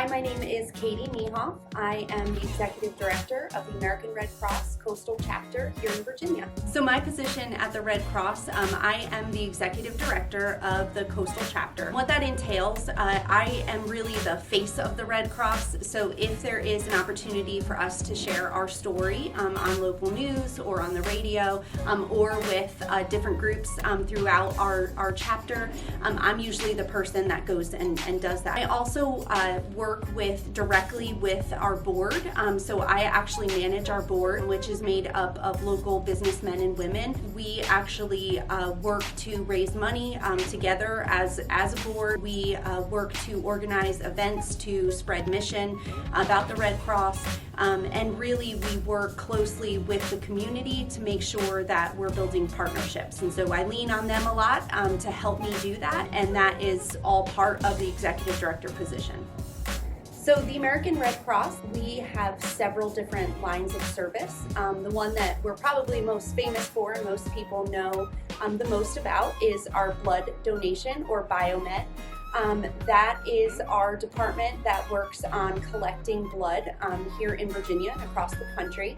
Hi, my name is Katie Neighoff. I am the Executive Director of the American Red Cross Coastal Chapter here in Virginia. So my position at the Red Cross, I am the Executive Director of the Coastal Chapter. What that entails, I am really the face of the Red Cross, so if there is an opportunity for us to share our story on local news or on the radio or with different groups throughout our chapter, I'm usually the person that goes and does that. I also work directly with our board, so I actually manage our board, which is made up of local businessmen and women. We actually work to raise money together as a board. We work to organize events to spread mission about the Red Cross, and really we work closely with the community to make sure that we're building partnerships. And so I lean on them a lot to help me do that, and that is all part of the Executive Director position. So the American Red Cross, we have several different lines of service. The one that we're probably most famous for and most people know the most about is our blood donation, or biomed. That is our department that works on collecting blood here in Virginia and across the country.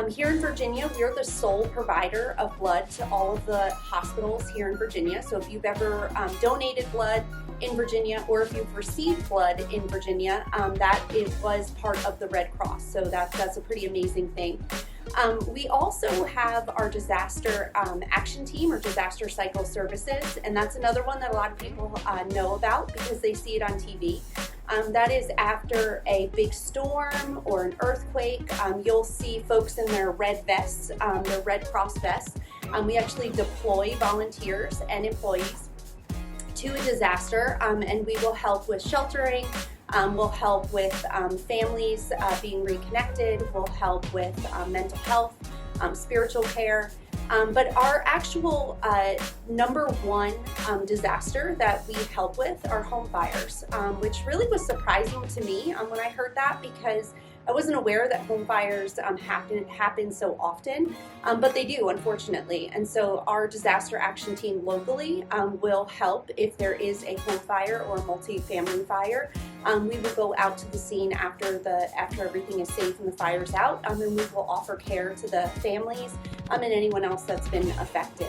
Here in Virginia, we are the sole provider of blood to all of the hospitals here in Virginia. So if you've ever donated blood in Virginia, or if you've received blood in Virginia, was part of the Red Cross. So that's a pretty amazing thing. We also have our disaster action team, or disaster cycle services, and that's another one that a lot of people know about because they see it on TV. That is after a big storm or an earthquake. You'll see folks in their red vests, their Red Cross vests. We actually deploy volunteers and employees to a disaster, and we will help with sheltering. We'll help with families being reconnected. We'll help with mental health, spiritual care. But our actual number one disaster that we help with are home fires, which really was surprising to me when I heard that, because I wasn't aware that home fires happen so often, but they do, unfortunately. And so our disaster action team locally will help if there is a home fire or a multi-family fire. We will go out to the scene after everything is safe and the fire's out, and we will offer care to the families and anyone else that's been affected.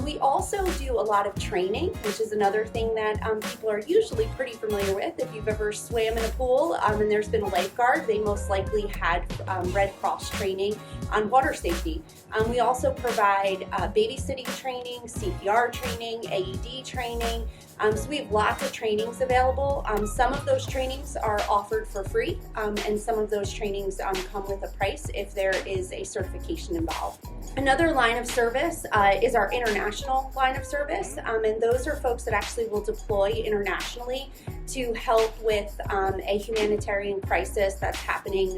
We also do a lot of training, which is another thing that people are usually pretty familiar with. If you've ever swam in a pool and there's been a lifeguard, they most likely had Red Cross training on water safety. We also provide babysitting training, CPR training, AED training. So we have lots of trainings available. Some of those trainings are offered for free, and some of those trainings come with a price if there is a certification involved. Another line of service is our international line of service, and those are folks that actually will deploy internationally to help with a humanitarian crisis that's happening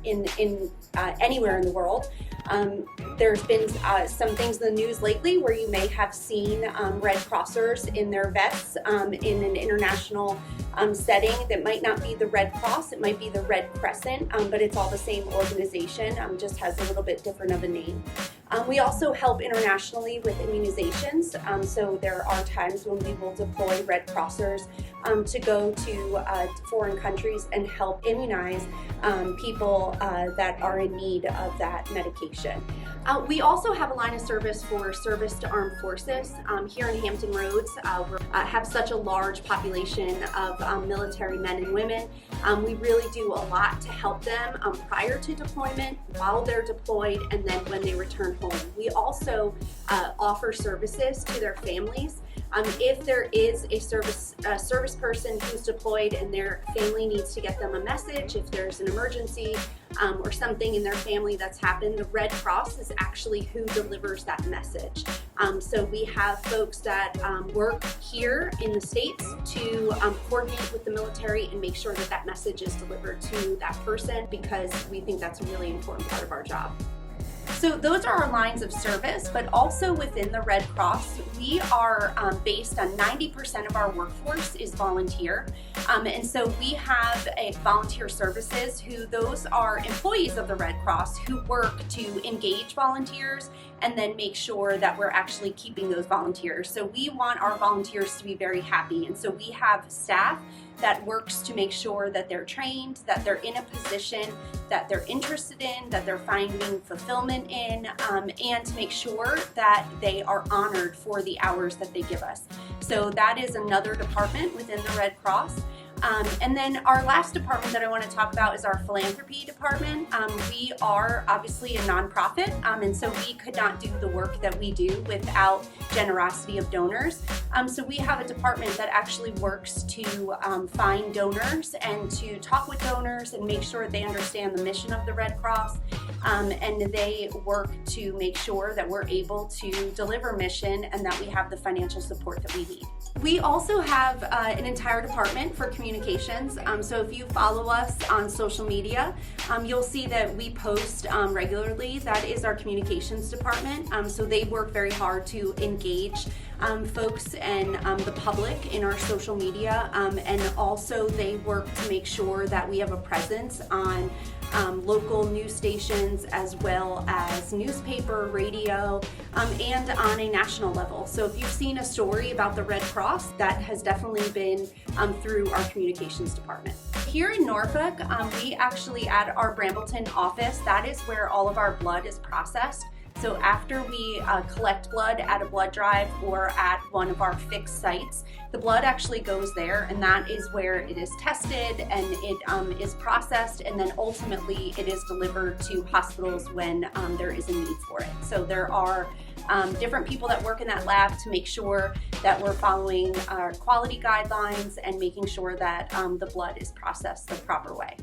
in anywhere in the world. There's been some things in the news lately where you may have seen Red Crossers in their vests in an international setting that might not be the Red Cross, it might be the Red Crescent, but it's all the same organization, just has a little bit different of a name. We also help internationally with immunizations, so there are times when we will deploy Red Crossers to go to foreign countries and help immunize people that are in need of that medication. We also have a line of service for service to armed forces. Here in Hampton Roads, we have such a large population of military men and women. We really do a lot to help them prior to deployment, while they're deployed, and then when they return home. We also offer services to their families. If there is a service person who's deployed and their family needs to get them a message, if there's an emergency or something in their family that's happened, the Red Cross is actually who delivers that message. So we have folks that work here in the States to coordinate with the military and make sure that that message is delivered to that person, because we think that's a really important part of our job. So those are our lines of service, but also within the Red Cross, we are based on 90% of our workforce is volunteer. And so we have volunteer services those are employees of the Red Cross who work to engage volunteers and then make sure that we're actually keeping those volunteers. So we want our volunteers to be very happy, and so we have staff that works to make sure that they're trained, that they're in a position that they're interested in, that they're finding fulfillment in, and to make sure that they are honored for the hours that they give us. So that is another department within the Red Cross. And then our last department that I want to talk about is our philanthropy department. We are obviously a nonprofit, and so we could not do the work that we do without generosity of donors. So we have a department that actually works to find donors and to talk with donors and make sure they understand the mission of the Red Cross. And they work to make sure that we're able to deliver mission and that we have the financial support that we need. We also have an entire department for communications. So if you follow us on social media, you'll see that we post regularly. That is our communications department. So they work very hard to engage folks and the public in our social media, and also they work to make sure that we have a presence on local news stations as well as newspaper, radio, and on a national level. So if you've seen a story about the Red Cross, that has definitely been through our communications department. Here in Norfolk, we actually at our Brambleton office, that is where all of our blood is processed. So after we collect blood at a blood drive or at one of our fixed sites, the blood actually goes there, and that is where it is tested and it is processed, and then ultimately it is delivered to hospitals when there is a need for it. So there are different people that work in that lab to make sure that we're following our quality guidelines and making sure that the blood is processed the proper way.